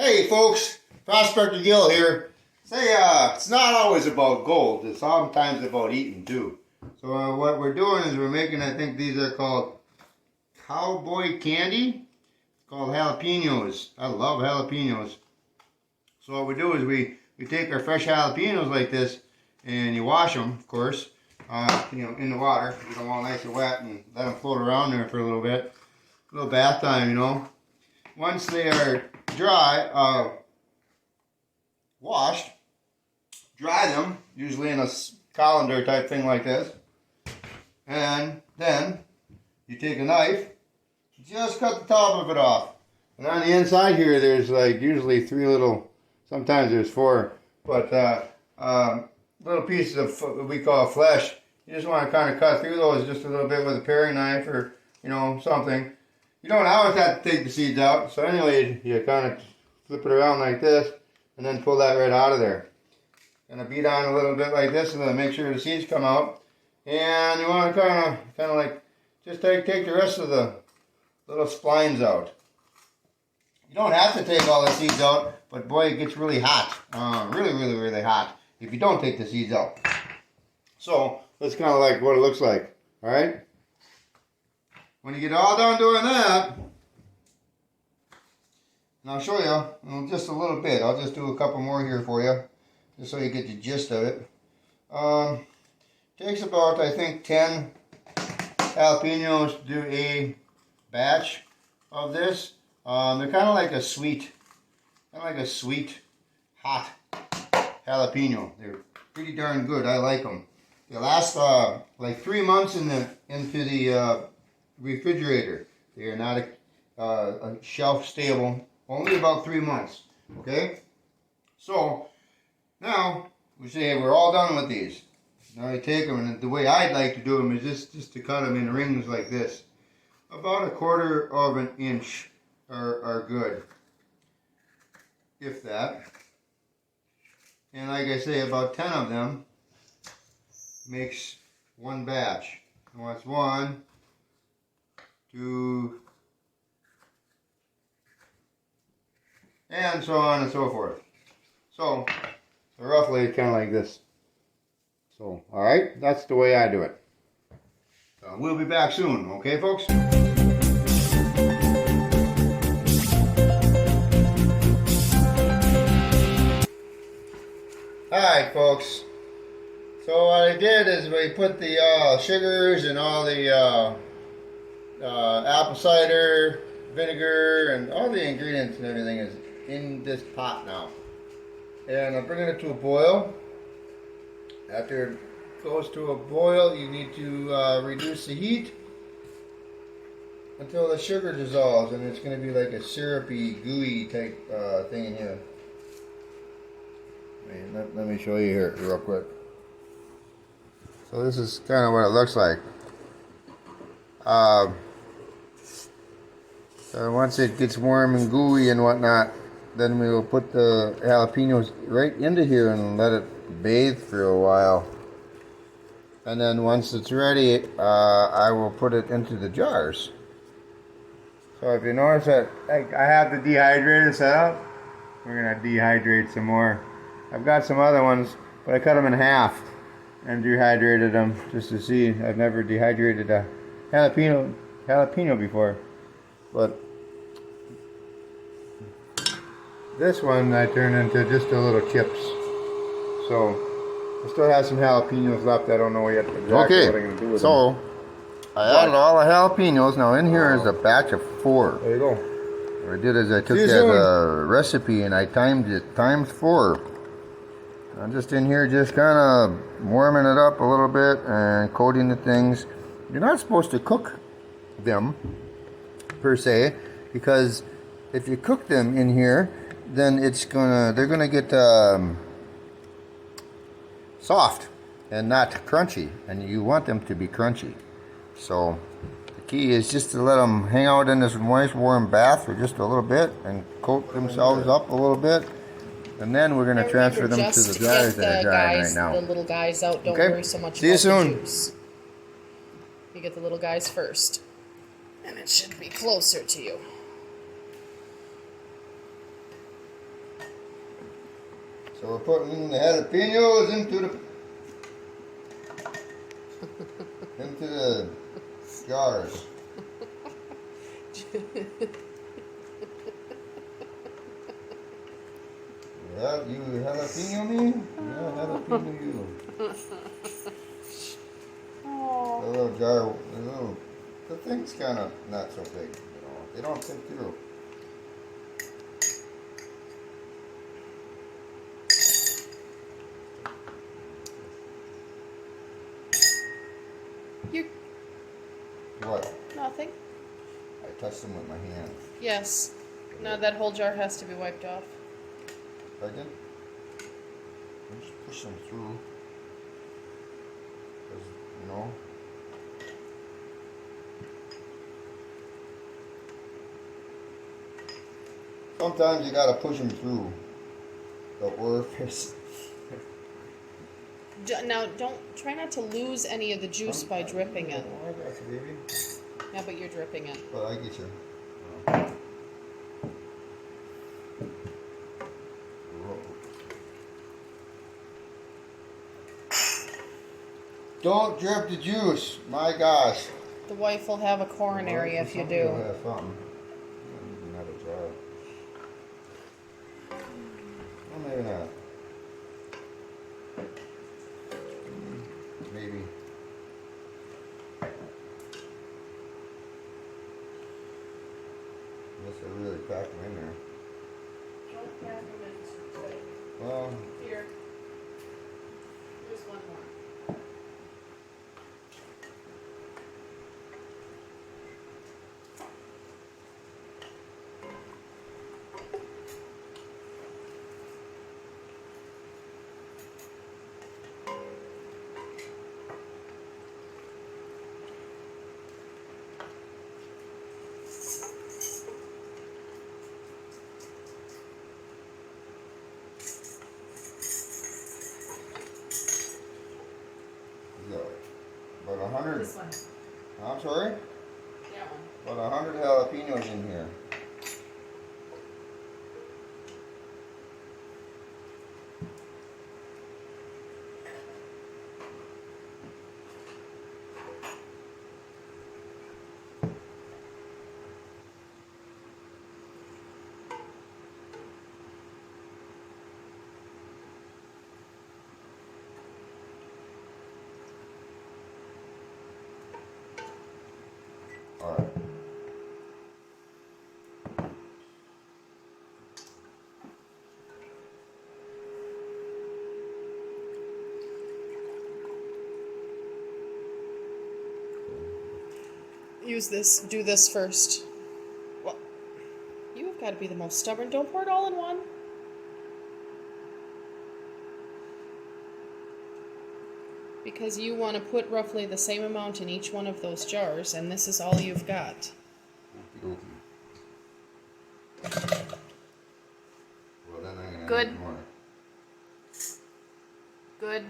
Hey folks, Prospector Gil here. Say, it's not always about gold. It's sometimes about eating too. So what we're doing is we're making, I think these are called cowboy candy. It's called jalapenos. I love jalapenos. So what we do is we take our fresh jalapenos like this, and you wash them, of course, in the water. Get them all nice and wet, and let them float around there for a little bit. A little bath time, you know. Once they are dry, washed, dry them, usually in a colander type thing like this, and then you take a knife, just cut the top of it off, and on the inside here there's like usually three little, sometimes there's four, but little pieces of what we call flesh. You just want to kind of cut through those just a little bit with a paring knife or something. You don't always have to take the seeds out, so anyway, you kind of flip it around like this, and then pull that right out of there. Gonna beat on a little bit like this, and then make sure the seeds come out. And you want to kind of like just take the rest of the little splines out. You don't have to take all the seeds out, but boy, it gets really hot, really hot if you don't take the seeds out. So that's kind of like what it looks like. All right. When you get all done doing that, and I'll show you just a little bit. I'll just do a couple more here for you, just so you get the gist of it. Takes about, I think, 10 jalapenos to do a batch of this. They're kind of like a sweet, hot jalapeno. They're pretty darn good. I like them. They last like 3 months into the refrigerator. They are not a shelf stable. Only about 3 months. Okay. So now we say we're all done with these. Now you take them, and the way I'd like to do them is just to cut them in rings like this. About 1/4 of an inch are good, if that. And like I say, about 10 of them makes one batch. And that's 1, 2, and so on and so forth. So roughly it's kind of like this. So, alright, that's the way I do it. We'll be back soon, okay folks? Alright folks, so what I did is we put the sugars and all the apple cider, vinegar, and all the ingredients and everything is in this pot now. And I'm bringing it to a boil. After it goes to a boil, you need to reduce the heat until the sugar dissolves, and it's going to be like a syrupy, gooey type thing in here. Let me show you here real quick. So this is kind of what it looks like. So once it gets warm and gooey and whatnot, then we will put the jalapenos right into here and let it bathe for a while. And then once it's ready, I will put it into the jars. So if you notice that I have the dehydrator set up, we're going to dehydrate some more. I've got some other ones, but I cut them in half and dehydrated them just to see. I've never dehydrated a jalapeno before. But this one I turned into just a little chips. So I still have some jalapenos left. I don't know yet exactly what I'm going to do with them. So I added all the jalapenos. Now in here is a batch of 4. There you go. What I did is I took that recipe and I timed it times 4. I'm just in here just kind of warming it up a little bit and coating the things. You're not supposed to cook them per se, because if you cook them in here, then they're gonna get soft and not crunchy, and you want them to be crunchy. So the key is just to let them hang out in this nice warm bath for just a little bit and coat themselves up a little bit, and then we're gonna transfer them to the jars that are drying right now. The little guys out. Don't worry so much See you about soon. the juice. You get the little guys first, and it should be closer to you. So we're putting the jalapenos into the jars. Yeah, you jalapeno me? Yeah, jalapeno you. Oh. The little jar, the thing's kind of not so big, you know. They don't fit through. You What? nothing. I touched them with my hand. Yes. No, that whole jar has to be wiped off. I did. I just push them through. 'Cause, you know. Sometimes you gotta push them through the orifice. Now, don't try not to lose any of the juice by dripping it. Oh, I got you, baby. Yeah, but you're dripping it. But I get you. Don't drip the juice. My gosh. The wife will have a coronary if you Somebody will do. have something. Another jar. Well, maybe not. Maybe. Unless I really packed them in there. Don't pack them in. Well, Here. There's one more. yeah. About 100. This one. I'm sorry? That one. About 100 jalapenos in here. Alright. Use this. Do this first. Well, you have got to be the most stubborn. Don't pour it all in one. Because you want to put roughly the same amount in each one of those jars, and this is all you've got. Well, then I'm gonna Good. add more. Good.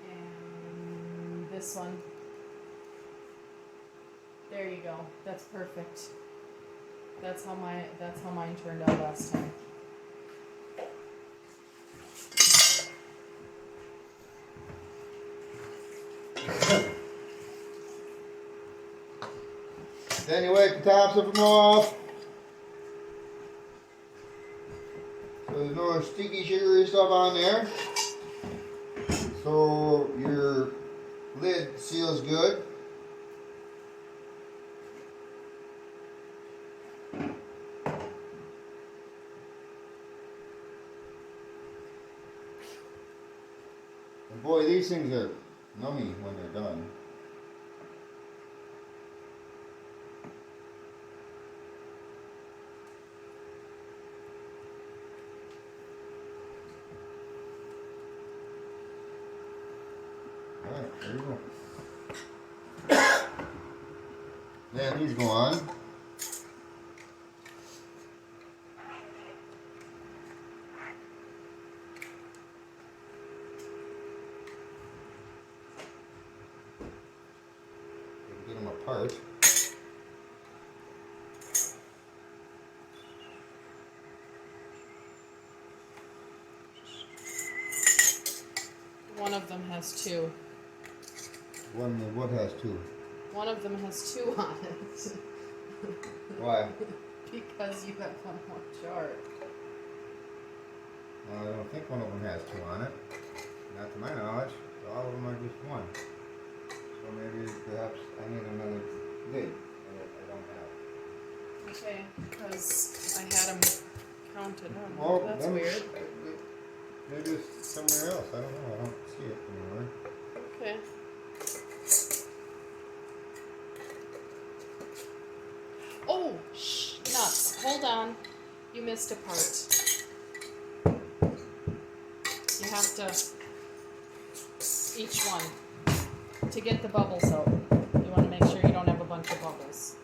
And this one. There you go. That's perfect. That's how mine turned out last time. Then you wipe the tops of them off. So there's no sticky, sugary stuff on there. So your lid seals good. And boy, these things are nummy when they're done. Alright, there you go. Then these go on. of them has 2. What has 2? One of them has 2 on it. Why? Because you have one more jar. I don't think one of them has 2 on it. Not to my knowledge. All of them are just 1. So maybe perhaps I need another lid that I don't have. Okay, because I had them counted on. Well, That's then weird. Maybe it's somewhere else. I don't know. I don't see it anywhere. Okay. Oh, shh, nuts. Hold on. You missed a part. You have to, each one, to get the bubbles out. You want to make sure you don't have a bunch of bubbles.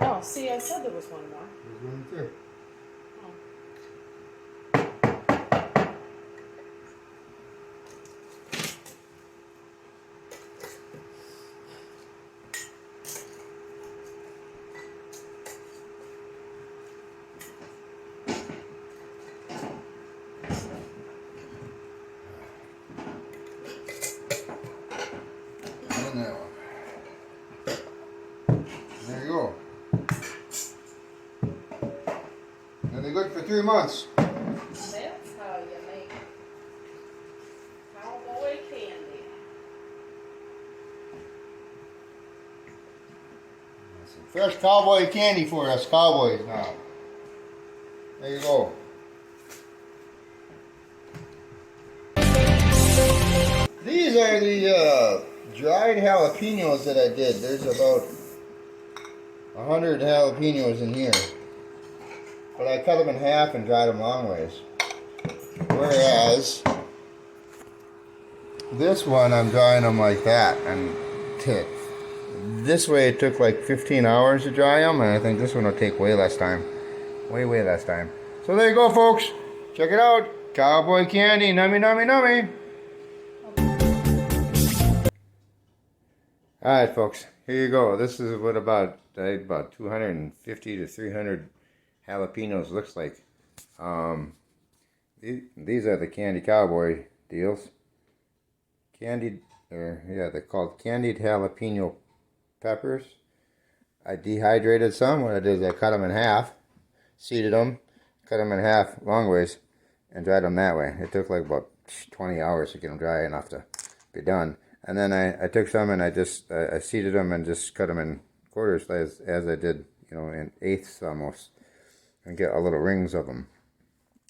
Oh, see, I said there was one more. There's one too. Oh. And that one. There you go. And they're good for 3 months. That's how you make cowboy candy. Some fresh cowboy candy for us cowboys now. There you go. These are the dried jalapenos that I did. There's about 100 jalapenos in here. But I cut them in half and dried them long ways. Whereas this one I'm drying them like that. And this way it took like 15 hours to dry them. And I think this one will take way less time. Way less time. So there you go, folks. Check it out. Cowboy candy. Nummy, nummy, nummy. Alright, folks. Here you go. This is what about 250 to 300 jalapenos looks like. These are the candy cowboy deals. They're called candied jalapeno peppers. I dehydrated some. What I did is I cut them in half, seeded them, cut them in half long ways, and dried them that way. It took like about 20 hours to get them dry enough to be done. And then I took some and I seeded them and just cut them in quarters as I did, in eighths almost, and get a little rings of them.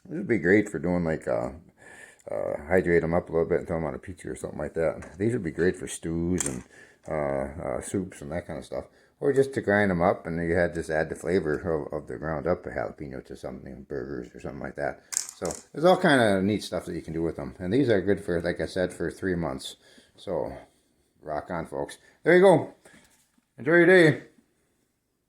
This would be great for doing like hydrate them up a little bit and throw them on a pizza or something like that. These would be great for stews and soups and that kind of stuff, or just to grind them up and you had just add the flavor of the ground up jalapeno to something, burgers or something like that. So there's all kind of neat stuff that you can do with them, and these are good for, like I said, for 3 months. So rock on, folks. There you go. Enjoy your day.